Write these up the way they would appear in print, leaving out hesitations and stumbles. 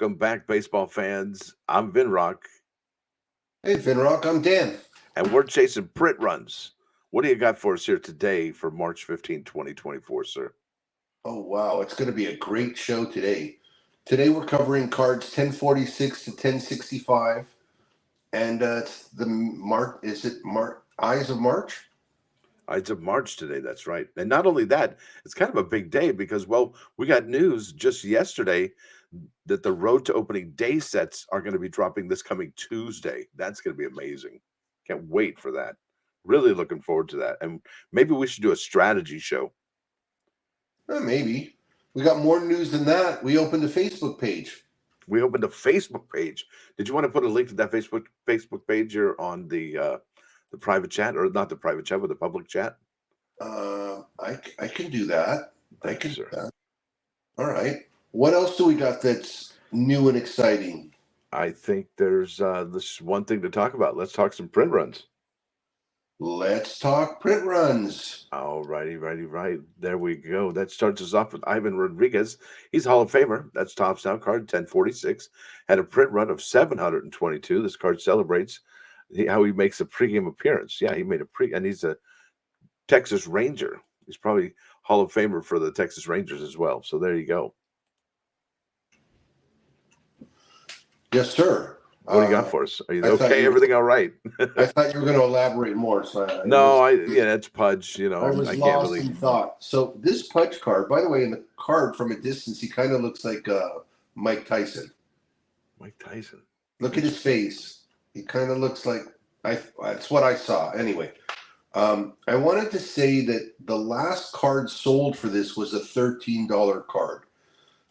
Welcome back, baseball fans. I'm Vinrock, Hey, Vinrock, I'm Dan. and we're chasing print runs. What do you got for us here today for March 15, 2024, sir? Oh, wow, it's going to be a great show today. Today we're covering cards 1046 to 1065, and it's the March. Is it Eyes of March? It's of March today, that's right. And not only that, it's kind of a big day because, well, we got news just yesterday that the Road to Opening Day sets are going to be dropping this coming Tuesday. That's going to be amazing. Can't wait for that. Really looking forward to that. And maybe we should do a strategy show. Maybe. We got more news than that. We opened a Facebook page. We opened a Facebook page. Did you want to put a link to that Facebook page here on the private chat, or not the private chat, but the public chat? I can do that. I Thank you, can do sir. that. All right. What else do we got that's new and exciting? I think there's this one thing to talk about. Let's talk some print runs. Let's talk print runs. All righty, right. There we go. That starts us off with Ivan Rodriguez. He's a Hall of Famer. That's Topps Now card 1046. Had a print run of 722. This card celebrates how he makes a pregame appearance. Yeah, he made and he's a Texas Ranger. He's probably Hall of Famer for the Texas Rangers as well. So there you go. Yes, sir. What do you got for us? Are you okay? Everything all right? I thought you were going to elaborate more. So it's Pudge. I was lost in thought. So this Pudge card, by the way, in the card from a distance, he kind of looks like Mike Tyson. Mike Tyson. Look at his face. He kind of looks like that's what I saw. Anyway, I wanted to say that the last card sold for this was a $13 card.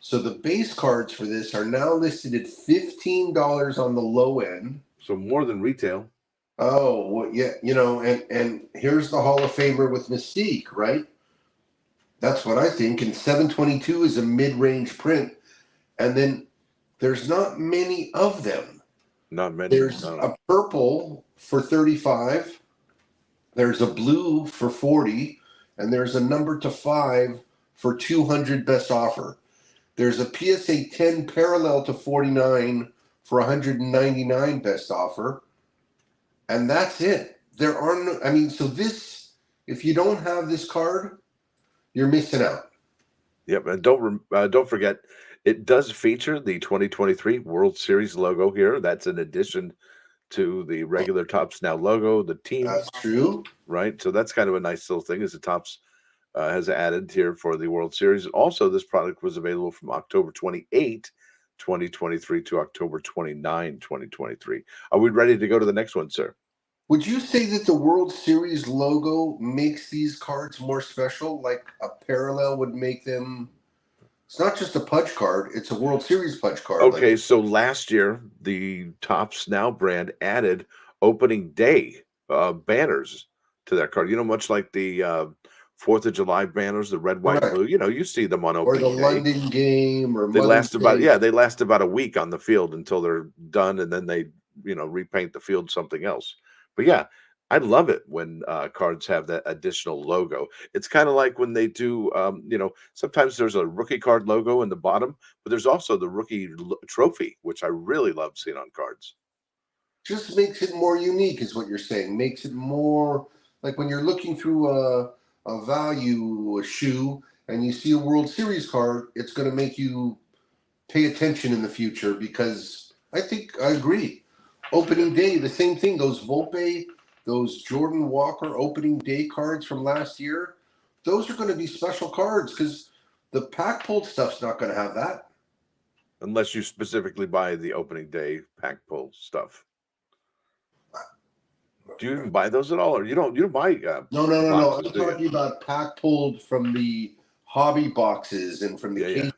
So the base cards for this are now listed at $15 on the low end. So more than retail. Oh, well, yeah, and here's the Hall of Famer with Mystique, right? That's what I think. And 722 is a mid-range print. And then there's not many of them. Not many. There's a purple for 35. There's a blue for 40. And there's a number to 5 for 200 best offer. There's a PSA 10 parallel to 49 for 199 best offer. And that's it. There are no, so this, if you don't have this card, you're missing out. Yep. And don't forget, it does feature the 2023 World Series logo here. That's in addition to the regular Topps Now logo, the team. That's true. Right. So that's kind of a nice little thing as the Topps has added here for the World Series. Also, this product was available from October 28, 2023 to October 29, 2023. Are we ready to go to the next one, sir? Would you say that the World Series logo makes these cards more special? Like a parallel would make them... It's not just a Pudge card. It's a World Series Pudge card. Okay, so last year, the Topps Now brand added opening day banners to that card. Much like the 4th of July banners, the red, white, blue. You see them on opening day. Or the London game, or they last about a week on the field until they're done, and then they repaint the field something else. But yeah, I love it when cards have that additional logo. It's kind of like when they do, sometimes there's a rookie card logo in the bottom, but there's also the rookie trophy, which I really love seeing on cards. Just makes it more unique, is what you're saying. Makes it more like when you're looking through a value shoe and you see a World Series card, it's going to make you pay attention in the future, because I agree. Opening day, the same thing. Those Volpe, those Jordan Walker opening day cards from last year, those are going to be special cards, because the pack pulled stuff's not going to have that. Unless you specifically buy the opening day pack pull stuff. Do you even buy those at all, or you don't buy? No. I'm talking about pack pulled from the hobby boxes and from the case.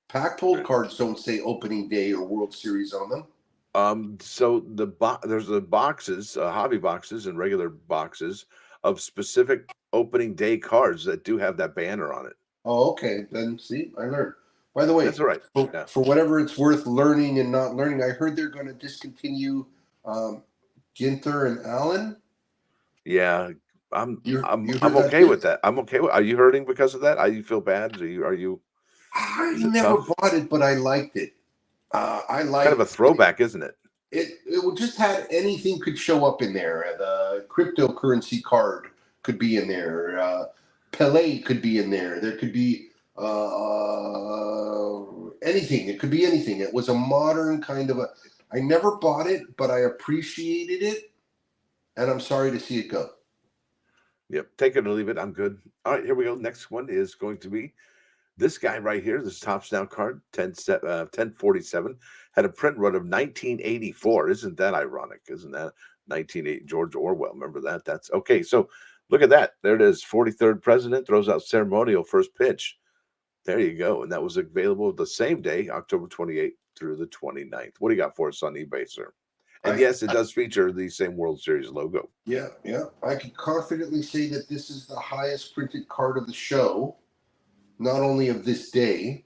Pack pulled cards don't say opening day or World Series on them. So there's the boxes, hobby boxes and regular boxes of specific opening day cards that do have that banner on it. Oh, okay. Then see, I learned. By the way, that's all right. For whatever it's worth, learning and not learning, I heard they're going to discontinue Ginther and Allen. Yeah, I'm okay with that. I'm okay with. Are you hurting because of that? You feel bad? Are you? I never bought it, but I liked it. I Kind of a like throwback, isn't it? it would just had anything could show up in there. The cryptocurrency card could be in there. Pele could be in there. There could be anything. It could be anything. It was a modern kind of a. I never bought it, but I appreciated it, and I'm sorry to see it go. Yep. Take it or leave it. I'm good. All right, here we go. Next one is going to be this guy right here. This Tops Now card, 1047, had a print run of 1984. Isn't that ironic? Isn't that 1980? George Orwell. Remember that? That's okay. So look at that. There it is. 43rd president throws out ceremonial first pitch. There you go. And that was available the same day, October 28th through the 29th. What do you got for us on eBay, sir? And I, yes, it does feature the same World Series logo. yeah, yeah. I can confidently say that this is the highest printed card of the show, not only of this day.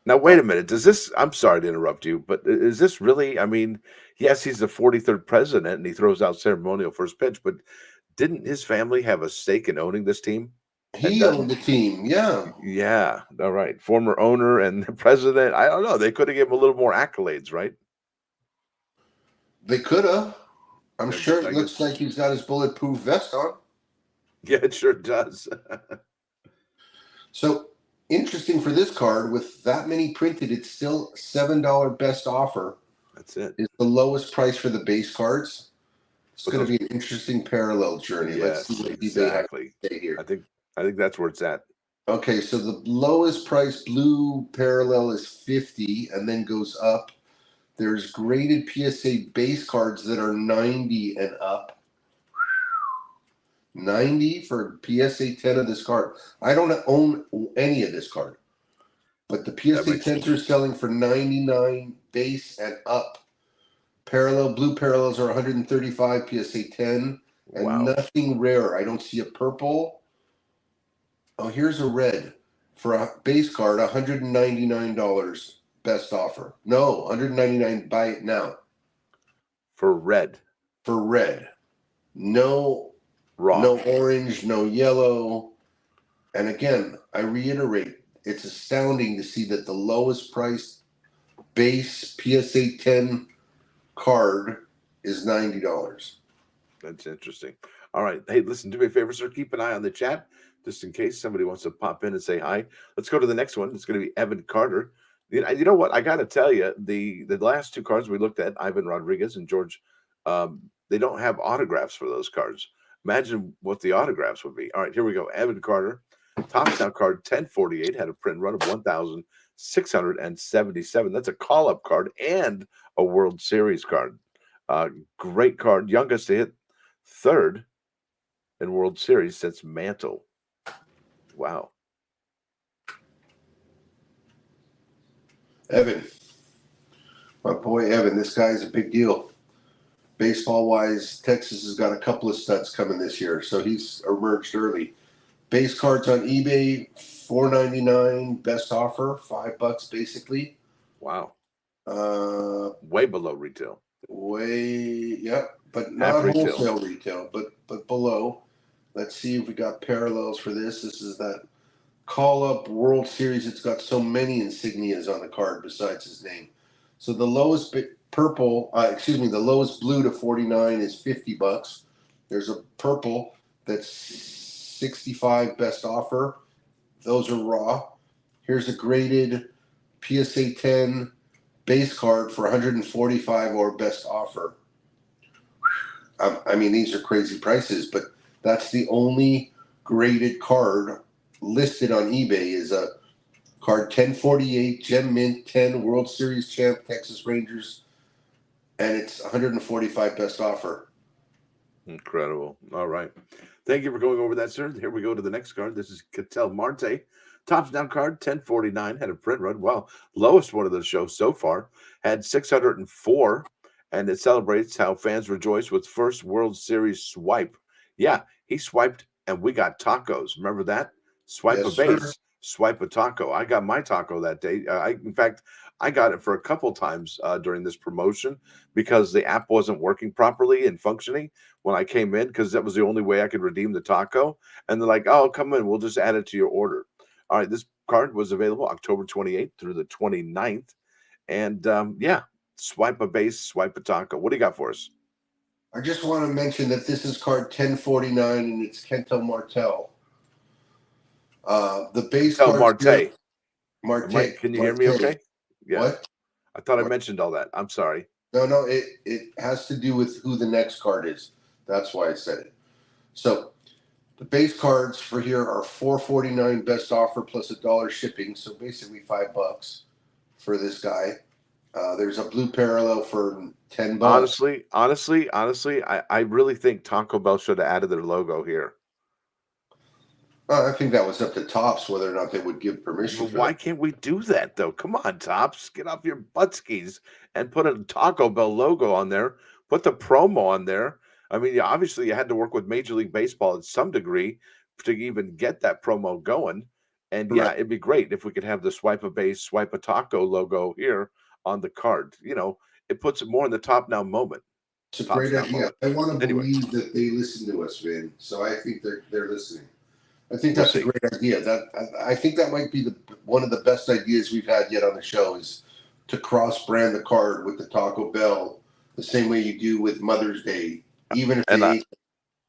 Now, wait a minute. Does this, I'm sorry to interrupt you, but is this really, I mean, yes, he's the 43rd president and he throws out ceremonial first pitch, but didn't his family have a stake in owning this team? And He owned the team. Yeah, yeah, all right. Former owner and the president. I don't know. They could have given him a little more accolades, right? they could have. I'm I sure guess, I it looks guess. like he's got his bulletproof vest on. Yeah, it sure does. So interesting for this card, with that many printed, it's still $7 best offer. That's it. Is the lowest price for the base cards. It's But going to those, be an interesting parallel journey. Let's see yes, what eBay has exactly. to say here. I think that's where it's at. Okay, so the lowest price blue parallel is 50 and then goes up. There's graded PSA base cards that are 90 and up. 90 for PSA 10 of this card. I don't own any of this card, but the That PSA makes 10s are selling for 99 base and up. Parallel blue parallels are 135 PSA 10 and wow. nothing rare. I don't see a purple. Oh, here's a red for a base card, $199 best offer. No, 199 buy it now For red, for red. No raw. no orange, no yellow. And again, I reiterate, it's astounding to see that the lowest priced base PSA 10 card is $90. That's interesting. All right. Hey, listen, do me a favor, sir. Keep an eye on the chat just in case somebody wants to pop in and say hi. Let's go to the next one. It's going to be Evan Carter. You know what? I got to tell you, the last two cards we looked at, Ivan Rodriguez and George, they don't have autographs for those cards. Imagine what the autographs would be. All right, here we go. Evan Carter, Tops Now card 1048, had a print run of 1,677. That's a call up card and a World Series card. Great card. Youngest to hit third in World Series since Mantle. Wow. Evan, my boy Evan, this guy is a big deal. Baseball wise, Texas has got a couple of studs coming this year, so he's emerged early. Base cards on eBay, $4.99 best offer, $5 basically. Wow. Uh, Way below retail. but Half not retail. wholesale retail, but below. Let's see if we got parallels for this. This is that call up World Series. It's got so many insignias on the card besides his name. So the lowest the lowest blue to 49 is $50. There's a purple that's 65 best offer. Those are raw. Here's a graded PSA 10 base card for 145 or best offer. I mean, these are crazy prices, but that's the only graded card listed on eBay is a card 1048 Gem Mint 10 World Series champ Texas Rangers, and it's 145 best offer. Incredible. All right. Thank you for going over that, sir. Here we go to the next card. This is Ketel Marte. Tops Down card 1049 had a print run. Well, lowest one of the show so far had 604, and it celebrates how fans rejoice with first World Series swipe. Yeah, he swiped and we got tacos. Remember that? Swipe Yes, a sir. base, swipe a taco. I got my taco that day. In fact, I got it for a couple times during this promotion because the app wasn't working properly and functioning when I came in because that was the only way I could redeem the taco. And they're like, oh, come in. We'll just add it to your order. All right. This card was available October 28th through the 29th. And yeah, swipe a base, swipe a taco. What do you got for us? I just want to mention that this is card 1049 and it's Kento Martel. The base Tell cards here, Marte. Marte. Can you hear me Marte. okay? Yeah. What? I thought I mentioned all that. I'm sorry. No, it has to do with who the next card is. That's why I said it. So the base cards for here are $4.49 best offer plus $1 shipping, so basically $5 for this guy. There's a blue parallel for $10. Honestly, I really think Taco Bell should have added their logo here. I think that was up to Tops whether or not they would give permission Well, for why that. can't we do that though? Come on, Tops, get off your butt skis and put a Taco Bell logo on there. Put the promo on there. I mean, obviously, you had to work with Major League Baseball at some degree to even get that promo going. And Right. yeah, it'd be great if we could have the swipe a base, swipe a taco logo here on the card. It puts it more in the top now moment. It's a Tops great now idea. moment. I want to Anyway, believe that they listen to us, man. So I think they're listening. I think we'll that's a see. great idea. I think that might be one of the best ideas we've had yet on the show is to cross brand the card with the Taco Bell the same way you do with Mother's Day, even if they And ate.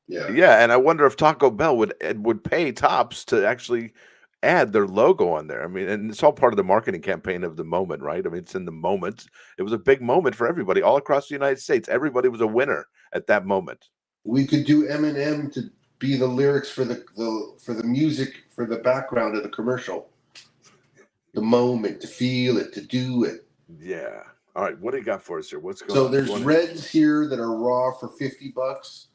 Yeah, yeah, and I wonder if Taco Bell would pay Tops to actually add their logo on there. I mean, and it's all part of the marketing campaign of the moment, right? I mean, it's in the moment. It was a big moment for everybody all across the United States. Everybody was a winner at that moment. we could do Eminem to be the lyrics for the music for the background of the commercial. The moment to feel it, to do it. Yeah. All right. What do you got for us here? What's going So on? there's Go on ahead. reds here that are raw for $50.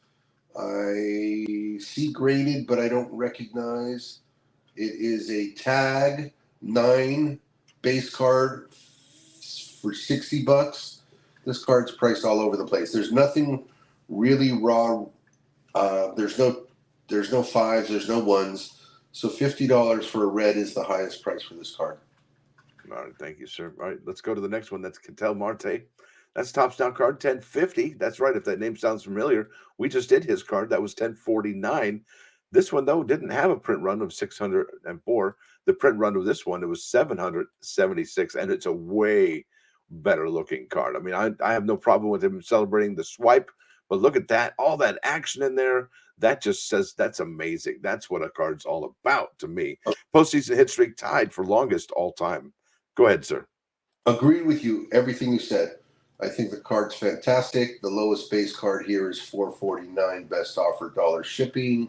I see graded, but I don't recognize. It is a tag 9 base card for $60. This card's priced all over the place. There's nothing really raw. There's no fives. There's no ones. So $50 for a red is the highest price for this card. All right. Thank you, sir. All right. Let's go to the next one. That's Ketel Marte. That's Tops Down card 1050. That's right. If that name sounds familiar, we just did his card. That was 1049. This one, though, didn't have a print run of 604. The print run of this one, it was 776, and it's a way better looking card. I mean, I have no problem with him celebrating the swipe, but look at that. All that action in there. That just says that's amazing. That's what a card's all about to me. Postseason hit streak tied for longest all time. Go ahead, sir. Agreed with you, everything you said. I think the card's fantastic. The lowest base card here is $4.49 best offer $1 shipping.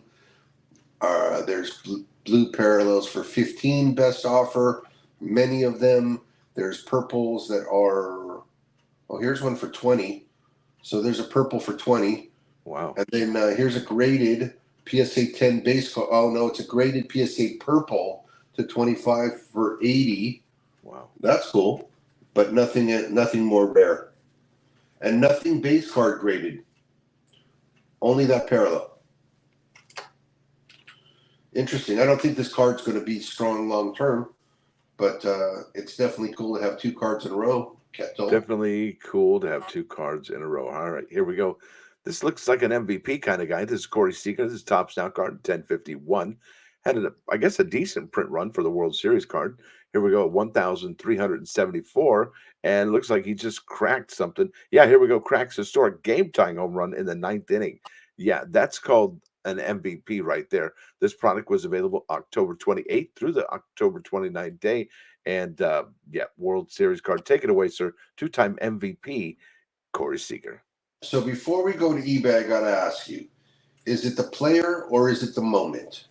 There's blue parallels for 15 best offer. Many of them. There's purples that are. Oh, here's one for 20. So there's a purple for 20. Wow. And then here's a graded PSA 10 base card. Oh no, it's a graded PSA purple to 25 for 80. Wow. That's cool, but nothing more rare, and nothing base card graded. Only that parallel. Interesting. I don't think this card's going to be strong long term, but it's definitely cool to have 2 cards in a row. Definitely cool to have 2 cards in a row. All right, here we go. This looks like an MVP kind of guy. This is Corey Seager. This is Tops Now card 1051. Had I guess a decent print run for the World Series card. Here we go at 1,374, and looks like he just cracked something. Yeah, here we go. Cracks historic game tying home run in the 9th inning. Yeah, that's called an MVP right there. This product was available October 28th through the October 29th day. And yeah, World Series card. Take it away, sir. 2-time MVP, Corey Seager. So before we go to eBay, I got to ask you, is it the player or is it the moment?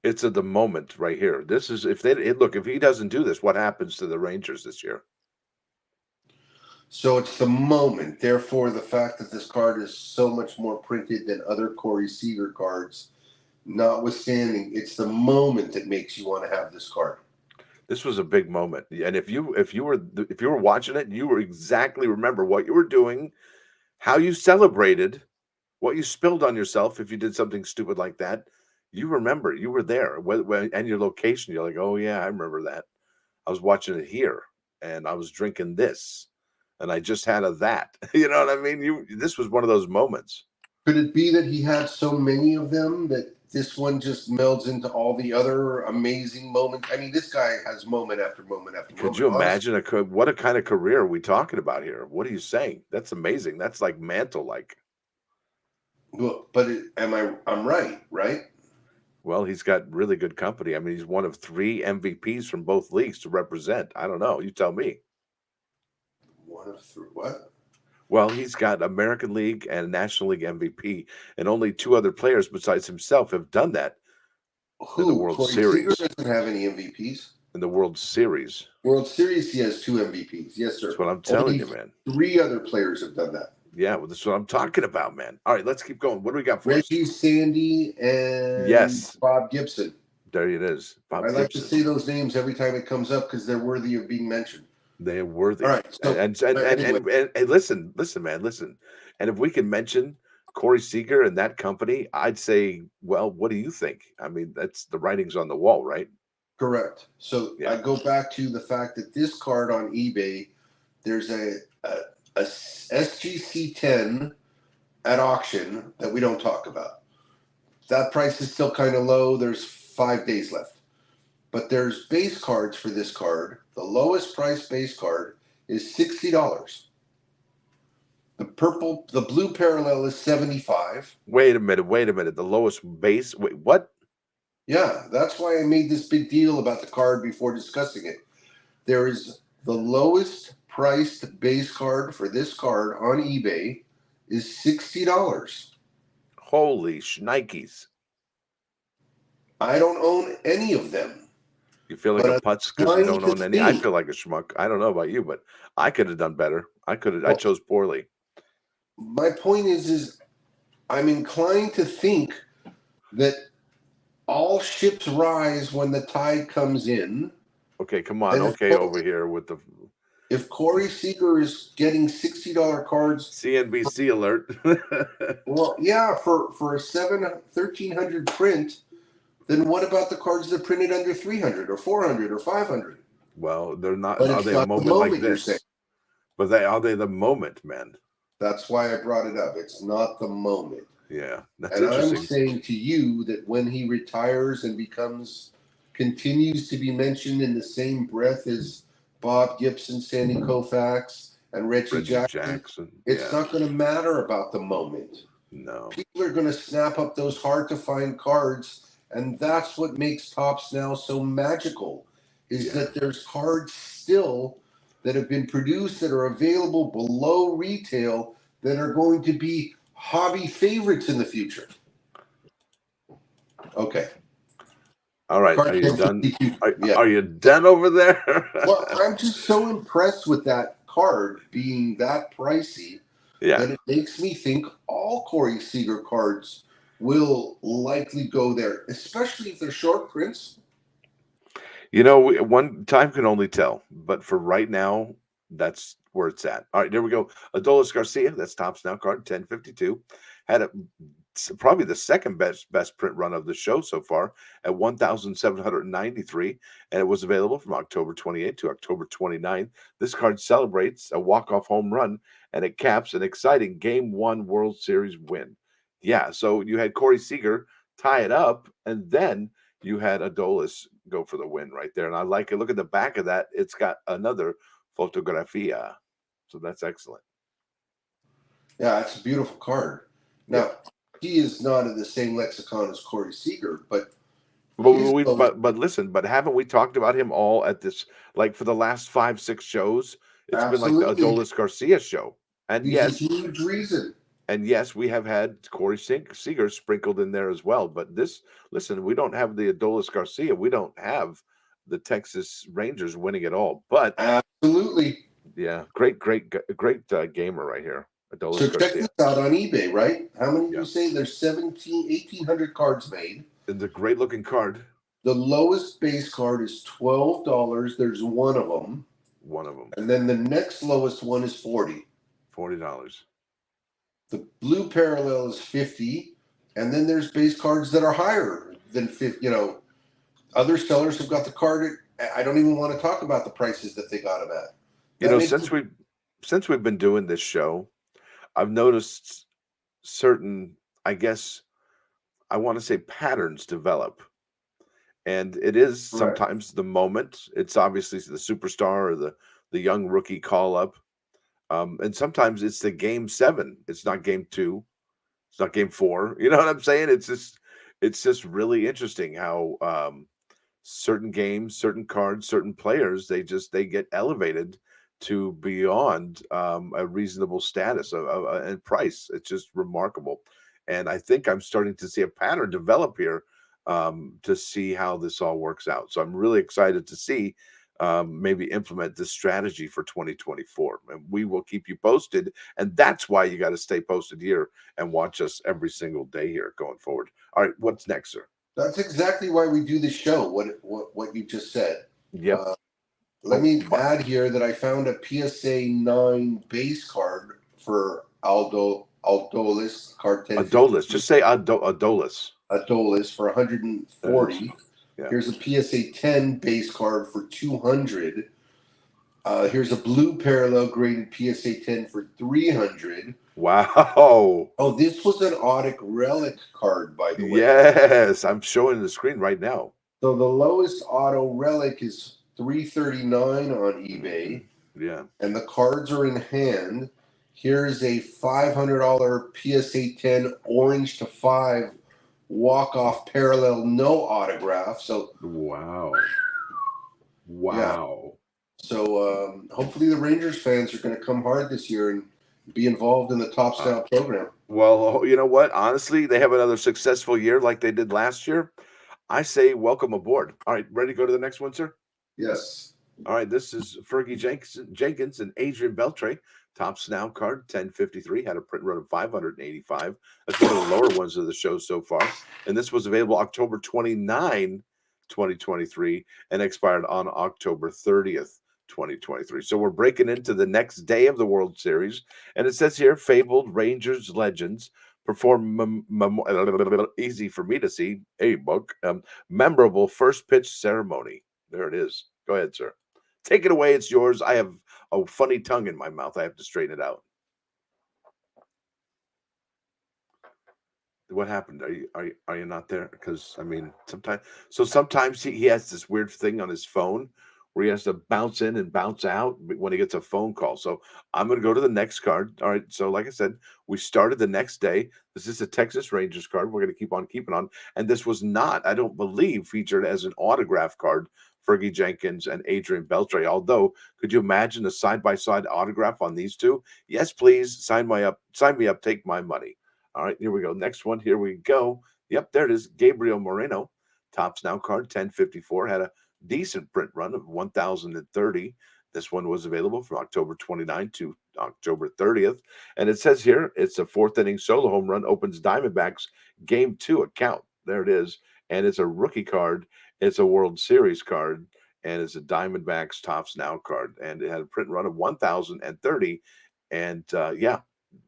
It's at the moment right here. This is if he doesn't do this, what happens to the Rangers this year? So it's the moment. Therefore, the fact that this card is so much more printed than other Corey Seager cards, notwithstanding, it's the moment that makes you want to have this card. This was a big moment, and if you were watching it, you were exactly remember what you were doing, how you celebrated, what you spilled on yourself if you did something stupid like that. You remember, you were there, and your location. You're like, oh yeah, I remember that. I was watching it here, and I was drinking this, and I just had that. You know what I mean? This was one of those moments. Could it be that he had so many of them that this one just melds into all the other amazing moments. I mean, this guy has moment after moment after Could moment. you Honestly, imagine what a kind of career are we talking about here? What are you saying? That's amazing. That's like Mantle like. but I'm right, right? Well, he's got really good company. I mean, he's one of 3 MVPs from both leagues to represent. I don't know. You tell me. One of three. What? Well, he's got American League and National League MVP, and only 2 other players besides himself have done that in the Who? World Corey Seager Series. doesn't have any MVPs. In the World Series. World Series, he has 2 MVPs. Yes, That's sir. what I'm telling Only you, man. 3 other players have done that. Yeah, well, that's what I'm talking about, man. All right, let's keep going. What do we got for us? Reggie Sandy and Yes, Bob Gibson. there it is. Bob I like to Gibson. say those names every time it comes up because they're worthy of being mentioned. They're worthy. All right. So anyway, And listen, man, listen. And if we can mention Corey Seager and that company, I'd say, well, what do you think? I mean, that's the writing's on the wall, right? correct. So Yeah. I go back to the fact that this card on eBay, there's a SGC 10 at auction that we don't talk about. That price is still kind of low. There's 5 days left. But there's base cards for this card. The lowest price base card is $60. The blue parallel is 75. Wait a minute. The lowest base. Wait, what? Yeah, that's why I made this big deal about the card before discussing it. There is the lowest priced base card for this card on eBay is $60. Holy shnikes. I don't own any of them. You feel like But a I'm putz because you trying don't to own any. I think. feel like a schmuck. I don't know about you, but I could have done better. I Well, chose poorly. my point is I'm inclined to think that all ships rise when the tide comes in. Okay, come on. And Okay, over here with the if Corey Seager is getting $60 cards, CNBC alert. well, yeah, for a 1300 print, then what about the cards that printed under 300 or 400 or 500? Well, they're not. But Are it's they a not the moment like moment you're saying. this? But are they the moment, man? That's why I brought it up. It's not the moment. Yeah, that's And interesting. I'm saying to you that when he retires and continues to be mentioned in the same breath as Bob Gibson, Sandy Koufax, and Reggie Jackson, it's not going to matter about the moment. No. People are going to snap up those hard to find cards, and that's what makes Topps now so magical, is that there's cards still that have been produced that are available below retail that are going to be hobby favorites in the future. Okay. All right. Card Are you done? 1052. Are you done over there? Well, I'm just so impressed with that card being that pricey that it makes me think all Corey Seager cards will likely go there, especially if they're short prints. You know, one time can only tell, but for right now, that's where it's at. All right, there we go. Adolis Garcia, that's Topps Now card 1052, had probably the second best print run of the show so far at 1,793, and it was available from October 28th to October 29th. This card celebrates a walk-off home run, and it caps an exciting Game 1 World Series win. Yeah, so you had Corey Seager tie it up, and then you had Adolis go for the win right there. And I like it. Look at the back of that. It's got another fotografia. So that's excellent. Yeah, it's a beautiful card. Now, he is not in the same lexicon as Corey Seager, but listen, but haven't we talked about him all at this, like for the last 5-6 shows? It's been like the Adolis Garcia show. And he's a huge reason. And yes, we have had Corey Seager sprinkled in there as well. But listen, we don't have the Adolis Garcia. We don't have the Texas Rangers winning it all. But absolutely, yeah, great gamer right here. Adolis so Garcia. check this out on eBay, right? How many do you say? There's 1,800 cards made. It's a great looking card. The lowest base card is $12. There's one of them. And then the next lowest one is $40. The blue parallel is $50, and then there's base cards that are higher than $50. You know, other sellers have got the card at, I don't even want to talk about the prices that they got them at. You know, since we've been doing this show, I've noticed certain, I guess, I want to say patterns develop. And it is Correct. sometimes the moment. It's obviously the superstar or the young rookie call up. And sometimes it's the game 7. It's not game 2. It's not game 4. You know what I'm saying? It's just really interesting how certain games, certain cards, certain players, they get elevated to beyond a reasonable status and price. It's just remarkable, and I think I'm starting to see a pattern develop here to see how this all works out. So I'm really excited to see maybe implement this strategy for 2024, and we will keep you posted. And that's why you got to stay posted here and watch us every single day here going forward. All right, what's next, sir? That's exactly why we do the show. What you just said. Yep. Let Oh, me add here that I found a PSA 9 base card for Aldolis card Adolis. 1050. Just say Adolis. Adolis for There it is. 140. Yeah. Here's a PSA 10 base card for 200. Here's a blue parallel graded PSA 10 for 300. Wow. Oh, this was an Audic relic card, by the way. Yes, I'm showing the screen right now. So the lowest auto relic is 339 on eBay, Yeah. and the cards are in hand. Here's a $500 PSA 10 orange to 5 walk off parallel no autograph. So Wow. yeah, Wow. so hopefully the Rangers fans are going to come hard this year and be involved in the Top Uh, Scout program. well, you know what? Honestly, they have another successful year like they did last year. I say welcome aboard. All right, ready to go to the next one, sir? Yes. All right, this is Fergie Jenkins and Adrian Beltre. Top Snow card 1053 had a print run of 585. That's one of the lower ones of the show so far. And this was available October 29, 2023, and expired on October 30th, 2023. So we're breaking into the next day of the World Series. And it says here fabled Rangers legends perform easy for me to see a book memorable first pitch ceremony. There it is. Go ahead, sir. Take it away. It's yours. I have a funny tongue in my mouth. I have to straighten it out. What happened? Are you not there? Because I mean, sometimes he has this weird thing on his phone where he has to bounce in and bounce out when he gets a phone call. So I'm going to go to the next card. All right. So like I said, we started the next day. This is a Texas Rangers card. We're going to keep on keeping on. And this was not, I don't believe, featured as an autograph card. Fergie Jenkins and Adrian Beltre. Although, could you imagine a side by side autograph on these two? Yes, please sign me up. Take my money. All right, here we go. Next one. Here we go. Yep, there it is. Gabriel Moreno, Tops Now card 1054, had a decent print run of 1,030. This one was available from October 29 to October 30th. And it says here it's a fourth inning solo home run, opens Diamondbacks game 2 account. There it is. And it's a rookie card. It's a World Series card. And it's a Diamondbacks Tops Now card. And it had a print run of 1,030. And yeah,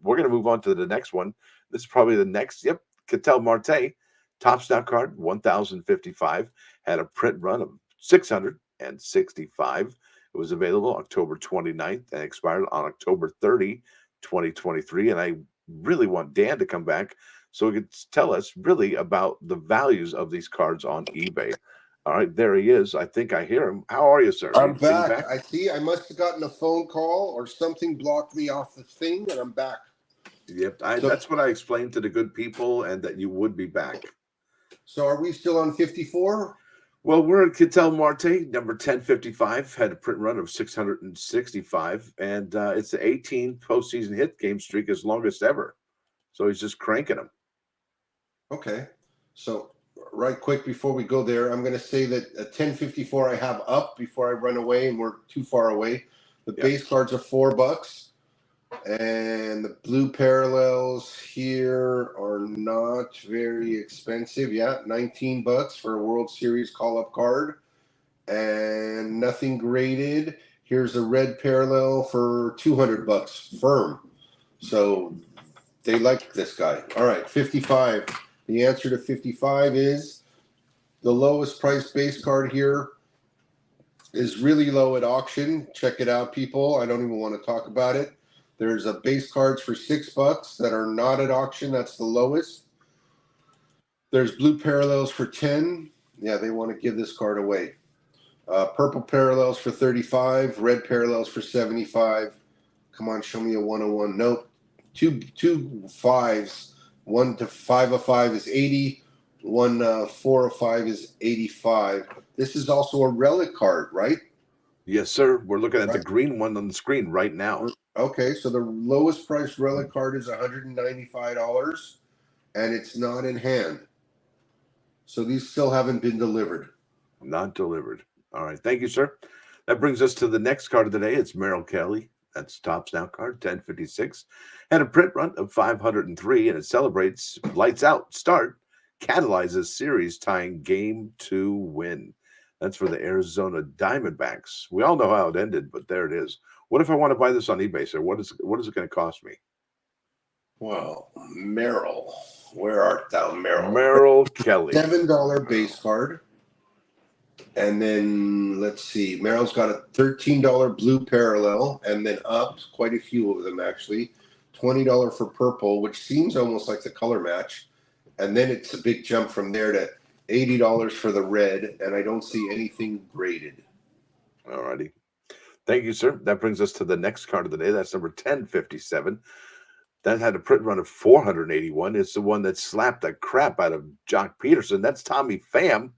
we're going to move on to the next one. This is probably the next. Yep, Ketel Marte, top stock card, 1,055, had a print run of 665. It was available October 29th and expired on October 30, 2023. And I really want Dan to come back so he could tell us really about the values of these cards on eBay. All right, there he is. I think I hear him. How are you, sir? I'm Are you back. I see. I must have gotten a phone call or something blocked me off the thing, and I'm back. Yep, So, that's what I explained to the good people, and that you would be back. so are we still on 54? Well, we're at Ketel Marte, number 1055, had a print run of 665, and it's the 18 postseason hit game streak, his longest ever. So he's just cranking them. Okay. So, right quick before we go there, I'm going to say that at 1054 I have up before I run away and we're too far away. The base cards are $4. And the blue parallels here are not very expensive. Yeah, $19 for a World Series call-up card, and nothing graded. Here's a red parallel for $200 firm. So they like this guy. All right, 55. The answer to 55 is the lowest price base card here is really low at auction. Check it out, people. I don't even want to talk about it. There's a base cards for $6 that are not at auction. That's the lowest. There's blue parallels for 10. Yeah, they want to give this card away. Purple parallels for 35. Red parallels for 75. Come on, show me a 101. Nope. Two fives. 1 to 5 of 5 is 80. 4 of 5 is 85. This is also a relic card, right? Yes, sir. We're looking at the Right. green one on the screen right now. Okay, so the lowest priced relic card is $195, and it's not in hand. So these still haven't been delivered. Not delivered. All right. Thank you, sir. That brings us to the next card of the day. It's Merrill Kelly. That's Topps Now card, 1056. Had a print run of 503, and it celebrates lights out start, catalyzes series tying game to win. That's for the Arizona Diamondbacks. We all know how it ended, but there it is. What if I want to buy this on eBay, sir? What is it going to cost me? Well, Merrill, where art thou, Merrill? Merrill Kelly. $7 base card. And then let's see, Merrill's got a $13 blue parallel, and then up quite a few of them actually. $20 for purple, which seems almost like the color match. And then it's a big jump from there to $80 for the red, and I don't see anything graded. All righty. Thank you, sir. That brings us to the next card of the day. That's number 1057. That had a print run of 481. It's the one that slapped the crap out of Jock Peterson. That's Tommy Pham.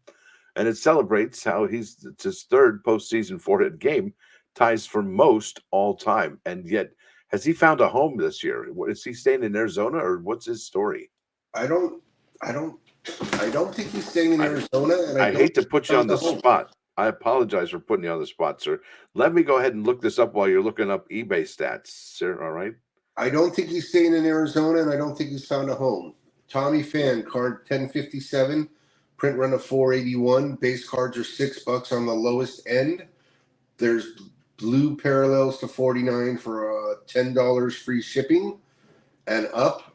And it celebrates how it's his third postseason 4-hit game, ties for most all time. And yet, has he found a home this year? Is he staying in Arizona, or what's his story? I don't think he's staying in Arizona. And I hate to put you on the spot. I apologize for putting you on the spot, sir. Let me go ahead and look this up while you're looking up eBay stats, sir. All right. I don't think he's staying in Arizona, and I don't think he's found a home. Tommy Pham, card 1057, print run of 481. Base cards are $6 on the lowest end. There's blue parallels to 49 for $10 free shipping and up.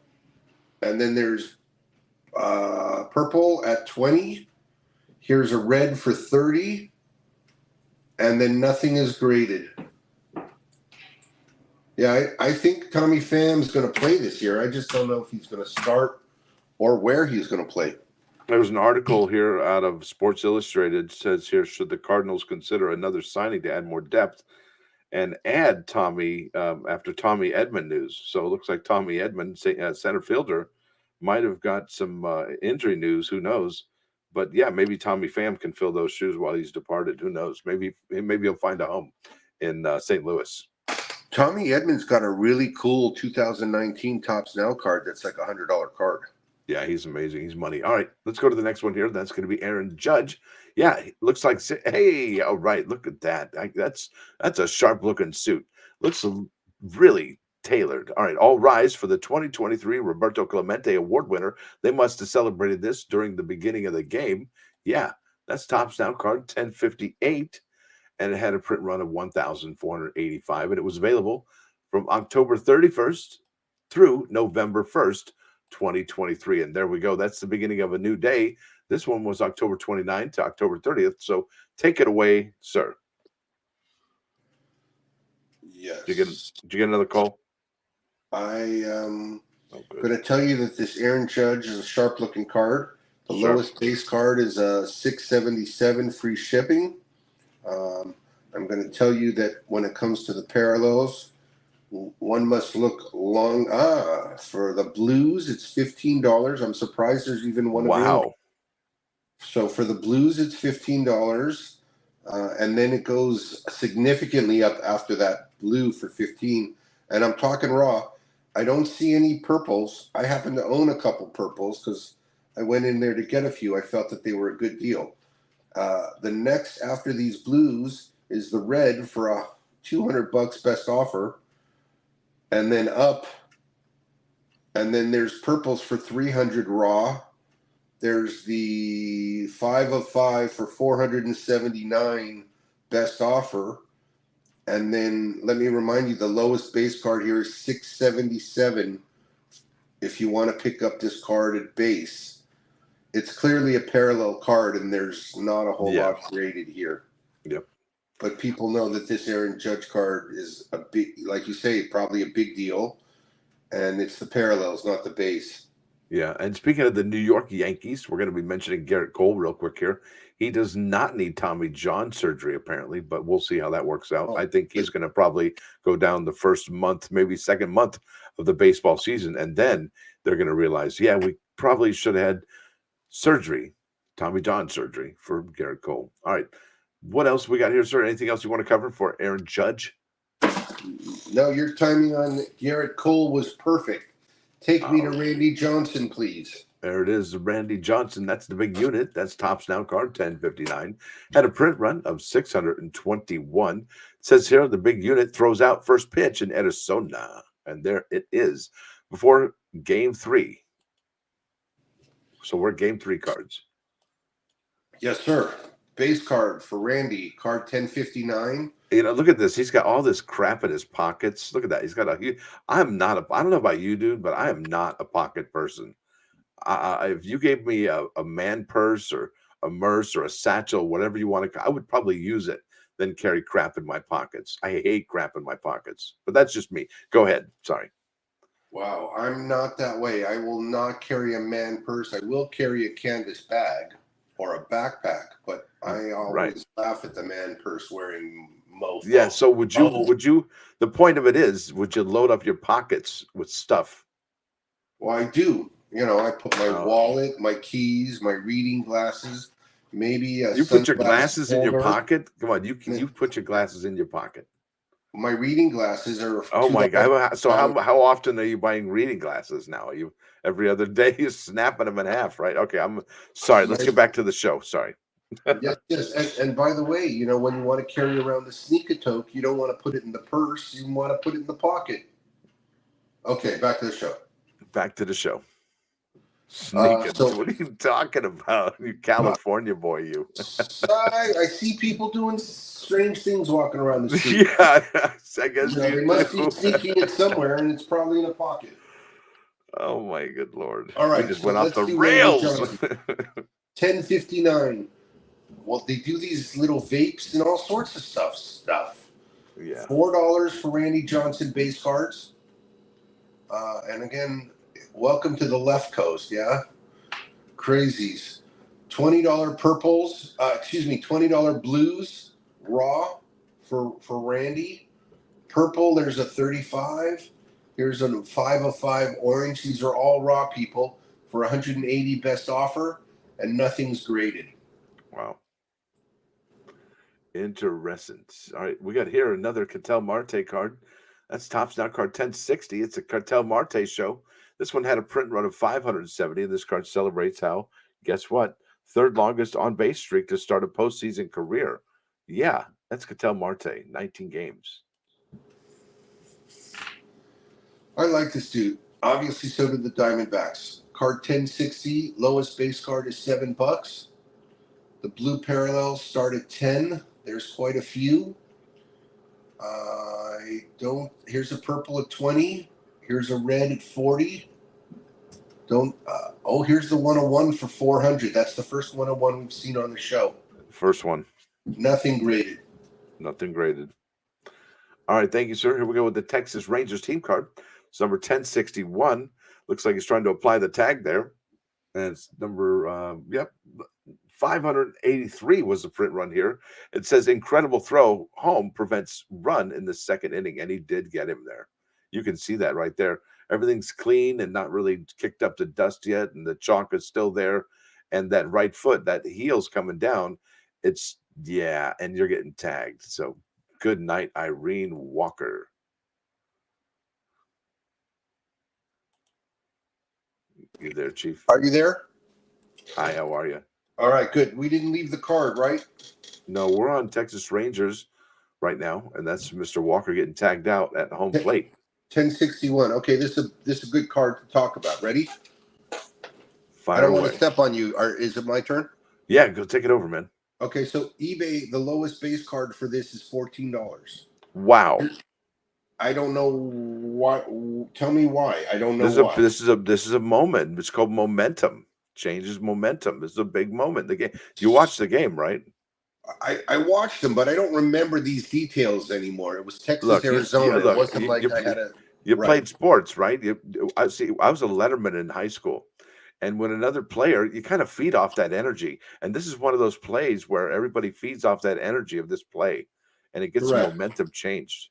And then there's purple at 20. Here's a red for 30. And then nothing is graded. Yeah, I think Tommy Pham's going to play this year. I just don't know if he's going to start or where he's going to play. There's an article here out of Sports Illustrated. It says here, should the Cardinals consider another signing to add more depth and add Tommy after Tommy Edman news? So it looks like Tommy Edman, center fielder, might have got some injury news. Who knows? But yeah, maybe Tommy Pham can fill those shoes while he's departed. Who knows? Maybe he'll find a home in St. Louis. Tommy Edman's got a really cool 2019 Topps Now card that's like $100 card. Yeah, he's amazing. He's money. All right, let's go to the next one here. That's going to be Aaron Judge. Yeah, looks like, hey, all right, look at that. That's a sharp looking suit. Looks really tailored. All right, all rise for the 2023 Roberto Clemente Award winner. They must have celebrated this during the beginning of the game. Yeah, that's Topps Now card 1058, and it had a print run of 1,485, and it was available from October 31st through November 1st. 2023. And there we go. That's the beginning of a new day. This one was October 29th to October 30th. So take it away, sir. Yes. Did you get another call? I am going to tell you that this Aaron Judge is a sharp looking card. The lowest base card is a 677 free shipping. I'm going to tell you that when it comes to the parallels, one must look long. For the blues, it's $15. I'm surprised there's even one available. So for the blues, it's $15, and then it goes significantly up after that blue for $15. And I'm talking raw. I don't see any purples. I happen to own a couple purples because I went in there to get a few. I felt that they were a good deal. The next after these blues is the red for a $200 best offer. And then up, and then there's purples for 300 raw. There's the 5 of 5 for 479 best offer. And then let me remind you, the lowest base card here is 677 if you want to pick up this card at base. It's clearly a parallel card, and there's not a whole lot graded here. Yep. But people know that this Aaron Judge card is a big, like you say, probably a big deal. And it's the parallels, not the base. Yeah, and speaking of the New York Yankees, we're going to be mentioning Garrett Cole real quick here. He does not need Tommy John surgery apparently, but we'll see how that works out. Oh, I think good. he's going to probably go down the first month, maybe second month of the baseball season, and then they're going to realize, yeah, we probably should have had surgery, Tommy John surgery for Garrett Cole. All right, what else we got here, sir? Anything else you want to cover for Aaron Judge? No, your timing on Garrett Cole was perfect. Take me to Oh, Randy Johnson, please. there it is, Randy Johnson. That's the big unit. That's Tops Now card 1059. Had a print run of 621. It says here the big unit throws out first pitch in Arizona. And there it is before game 3. So we're game 3 cards. Yes, sir. Base card for Randy, card 1059. You know, look at this. He's got all this crap in his pockets. Look at that. He's got I'm not I don't know about you, dude, but I am not a pocket person. If you gave me a man purse or a merce or a satchel, whatever you want to, I would probably use it than carry crap in my pockets. I hate crap in my pockets, but that's just me. Go ahead. Sorry. Wow, I'm not that way. I will not carry a man purse. I will carry a canvas bag or a backpack, but I Right. always laugh at the man purse wearing mofo. Yeah. So Oh. the point of it is, would you load up your pockets with stuff? Well, I do. You know, I put my Oh. wallet, my keys, my reading glasses, maybe a You put your sunglass glasses in your holder. pocket? Come on, you put your glasses in your pocket. My reading glasses are Oh my $2. God. So how often are you buying reading glasses now? You every other day you're snapping them in half, right? Okay, I'm sorry. Let's get back to the show. Sorry. Yes, yes. And by the way, you know, when you want to carry around the sneaker-toke, you don't want to put it in the purse. You want to put it in the pocket. Okay, back to the show. Back to the show. Sneakers. So- What are you talking about? You California boy, you. I see people doing strange things walking around the street. Yeah, I guess You know, they you must do. be sneaking it somewhere, and it's probably in a pocket. Oh my good lord. All right, We just so went off let's the do Randy rails. Johnson. 1059. Well, they do these little vapes and all sorts of stuff. Yeah. $4 for Randy Johnson base cards. And again, welcome to the left coast, yeah? Crazies. $20 purples, $20 blues raw for Randy. Purple, there's a 35. Here's a 5 of 5 orange. These are all raw, people, for 180 best offer, and nothing's graded. Wow. Interesting. All right, we got here another Cartel Marte card. That's Tops Now card 1060. It's a Cartel Marte show. This one had a print run of 570, and this card celebrates how, guess what? Third longest on base streak to start a postseason career. Yeah, that's Cartel Marte, 19 games. I like this dude. Obviously, so did the Diamondbacks. Card 1060, lowest base card is $7. The blue parallels start at 10. There's quite a few. Here's a purple at 20. Here's a red at 40. Here's the 101 for 400. That's the first 101 we've seen on the show. First one. Nothing graded. Nothing graded. All right, thank you, sir. Here we go with the Texas Rangers team card. It's number 1061. Looks like he's trying to apply the tag there. And it's number, 583 was the print run here. It says incredible throw home prevents run in the second inning, and he did get him there. You can see that right there. Everything's clean and not really kicked up to dust yet, and the chalk is still there. And that right foot, that heel's coming down. And you're getting tagged. So good night, Irene Walker. You there, Chief? Are you there? Hi, how are you? All right, good. We didn't leave the card, right? No, we're on Texas Rangers right now, and that's Mr. Walker getting tagged out at home plate. 1061. Okay, this is a good card to talk about. Ready? Fire I don't away. want to step on you. Is it my turn? Yeah, go take it over, man. Okay, so eBay, the lowest base card for this is $14. Wow. I don't know what. Tell me why. I don't know why. This is a moment. It's called momentum. Changes momentum. This is a big moment. The game. You watched the game, right? I watched them, but I don't remember these details anymore. It was Texas, Arizona. It wasn't like I had a. You Right. played sports, right? I was a letterman in high school, And when another player, you kind of feed off that energy. And this is one of those plays where everybody feeds off that energy of this play and it gets the Correct. momentum changed.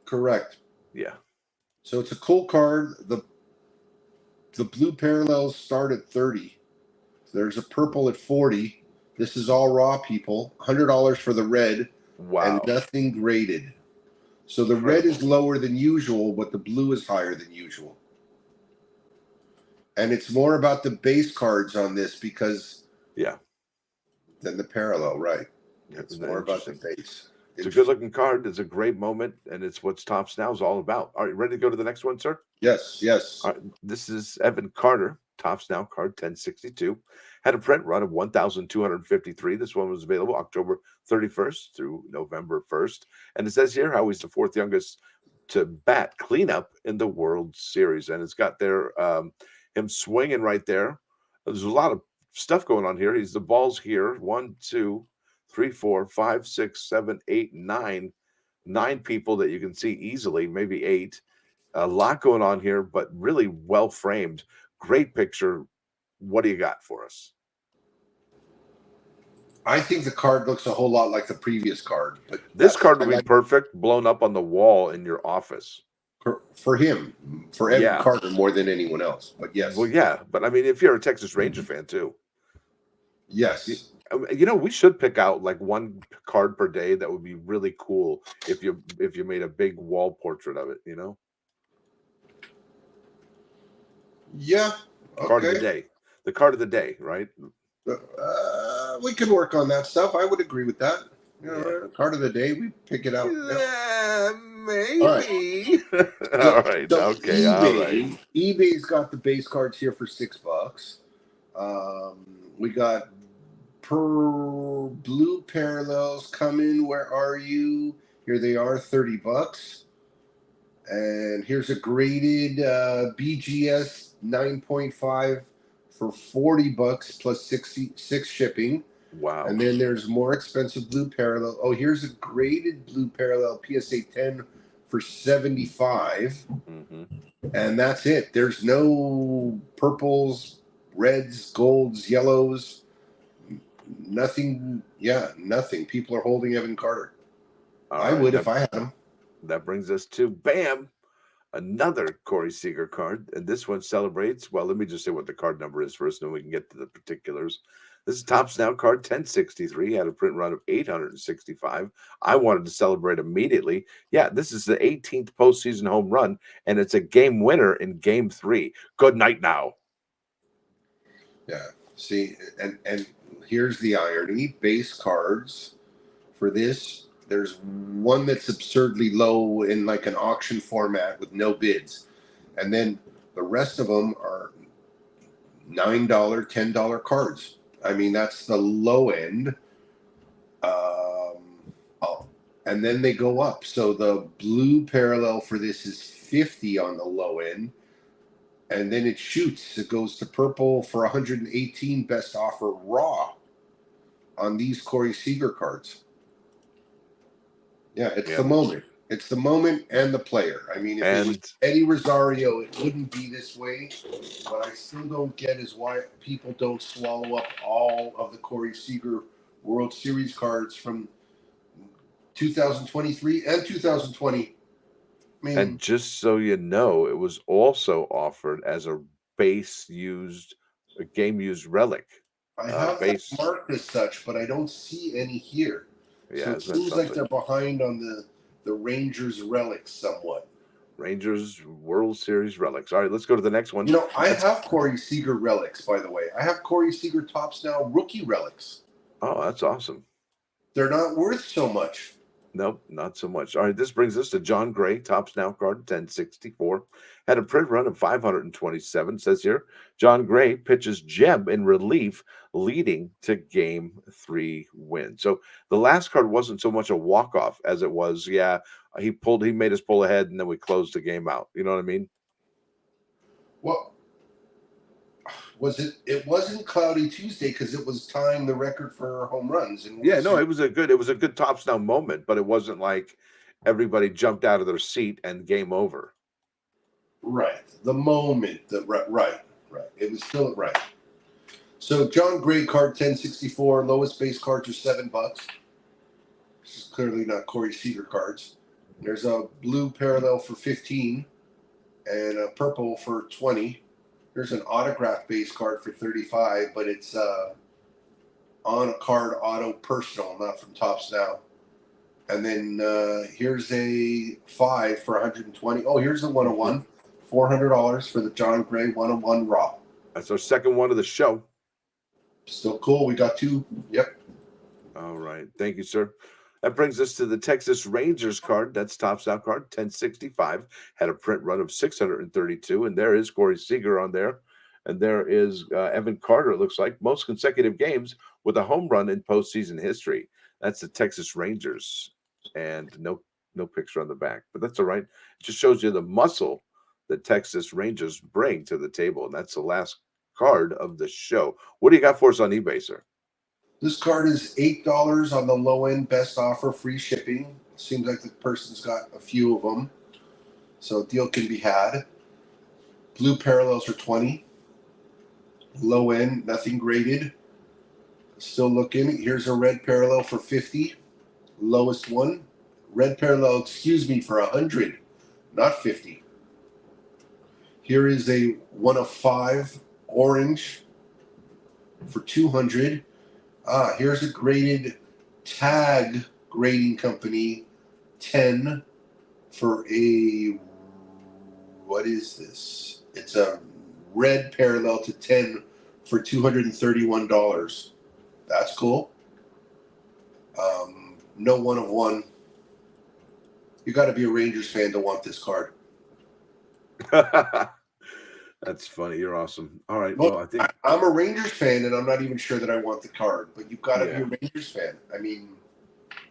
Correct. Yeah. So it's a cool card. The blue parallels start at 30. There's a purple at 40. This is all raw, people. $100 for the red and Wow. nothing graded. So the red Incredible. is lower than usual, but the blue is higher than usual. And it's more about the base cards on this because Yeah. than the parallel, right? Yeah, It's isn't that more about the interesting? base. It's a good looking card. It's a great moment, and it's what Tops Now is all about. Are you ready to go to the next one, sir? Yes, yes. All right, this is Evan Carter, Tops Now card 1062. Had a print run of 1,253. This one was available October 31st through November 1st. And it says here how he's the fourth youngest to bat cleanup in the World Series. And it's got there him swinging right there. There's a lot of stuff going on here. He's the balls here. 1, 2, 3, 4, 5, 6, 7, 8, 9. 9 people that you can see easily, maybe 8. A lot going on here, but really well framed. Great picture. What do you got for us? I think the card looks a whole lot like the previous card, but This card I would be like perfect blown up on the wall in your office. for him, for Evan Yeah. Carter more than anyone else. But yes, Well, yeah, but I mean, if you're a Texas Ranger fan too, yes, you know, we should pick out like one card per day. That would be really cool if you made a big wall portrait of it. You know, yeah. card of the Okay, day, the card of the day, right? we can work on that stuff. I would agree with that. You Yeah. know, card of the day, we pick it out. Maybe. All right. So Okay. All right. eBay's got the base cards here for $6. We got per blue parallels coming. Where are you? Here they are, $30. And here's a graded BGS 9.5 for $40 plus 66 shipping. Wow. And then there's more expensive blue parallel. Oh, here's a graded blue parallel PSA 10 for 75. Mm-hmm. And that's it. There's no purples, reds, golds, yellows. Nothing. Yeah, nothing. People are holding Evan Carter. I would if I had him. That brings us to BAM, another Corey Seager card. And this one celebrates, well, let me just say what the card number is first, and then we can get to the particulars. This is Tops Now card 1063, had a print run of 865. I wanted to celebrate immediately. Yeah, this is the 18th postseason home run, and it's a game winner in game 3. Good night now. Yeah. See, and here's the irony. Base cards for this, there's one that's absurdly low in like an auction format with no bids. And then the rest of them are $9, $10 cards. I mean, that's the low end. And then they go up. So the blue parallel for this is 50 on the low end. And then it shoots. It goes to purple for 118 best offer raw on these Corey Seager cards. Yeah, it's the moment. It's the moment and the player. I mean, if it was Eddie Rosario, it wouldn't be this way. What I still don't get is why people don't swallow up all of the Corey Seager World Series cards from 2023 and 2020. I mean, and just so you know, it was also offered as a base used, a game used relic. I have that marked as such, but I don't see any here. Yeah, so it seems like they're behind on the Rangers relics somewhat. Rangers World Series relics. All right, let's go to the next one. You know, I have Corey Seager relics, by the way. I have Corey Seager Tops Now rookie relics. Oh, that's awesome. They're not worth so much. Nope, not so much. All right, this brings us to John Gray, Tops Now card 1064. Had a print run of 527. Says here, John Gray pitches gem in relief, leading to game 3 win. So the last card wasn't so much a walk-off as it was, he made us pull ahead, and then we closed the game out. You know what I mean? Well, it wasn't Cloudy Tuesday because it was tying the record for home runs. And it was a good Tops Now moment, but it wasn't like everybody jumped out of their seat and game over. Right. The moment right. Right. It was still right. So John Gray card 1064. Lowest base cards are $7. This is clearly not Corey Seager cards. There's a blue parallel for 15 and a purple for 20. There's an autograph base card for 35, but it's on a card auto personal, not from Topps Now. And then here's a 5 for 120. Oh, here's the 101. $400 for the John Gray 101 Raw. That's our second one of the show. Still cool. We got 2. Yep. All right. Thank you, sir. That brings us to the Texas Rangers card. That's Topps Now card 1065. Had a print run of 632. And there is Corey Seager on there. And there is Evan Carter, it looks like. Most consecutive games with a home run in postseason history. That's the Texas Rangers. And no picture on the back. But that's all right. It just shows you the muscle that Texas Rangers bring to the table. And that's the last card of the show. What do you got for us on eBay, sir? This card is $8 on the low end, best offer, free shipping. Seems like the person's got a few of them, so a deal can be had. Blue parallels are 20. Low end, nothing graded. Still looking. Here's a red parallel for 50. Lowest one. Red parallel, excuse me, for 100, not 50. Here is a 1 of 5 orange for 200. Here's a graded tag grading company 10 for a, what is this? It's a red parallel to 10 for $231. That's cool. No 1 of 1. You got to be a Rangers fan to want this card. That's funny. You're awesome. All right. Well, I think I'm a Rangers fan, and I'm not even sure that I want the card. But you've got to be a Rangers fan. I mean,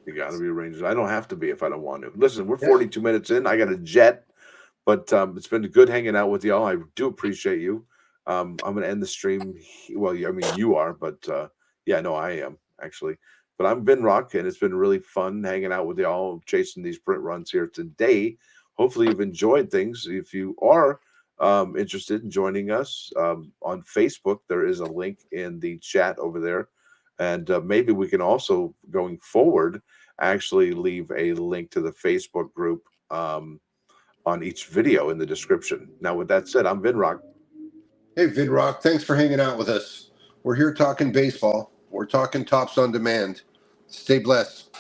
you got to be a Rangers. I don't have to be if I don't want to. Listen, we're 42 minutes in. I got a jet, but it's been good hanging out with y'all. I do appreciate you. I'm going to end the stream. Well, I mean, you are, but yeah, no, I am actually. But I'm Ben Rock, and it's been really fun hanging out with y'all, chasing these print runs here today. Hopefully, you've enjoyed things. If you are interested in joining us on Facebook, there is a link in the chat over there. And maybe we can also, going forward, actually leave a link to the Facebook group on each video in the description. Now, with that said, I'm Vidrock. Hey, Vidrock, thanks for hanging out with us. We're here talking baseball. We're talking Topps on Demand. Stay blessed.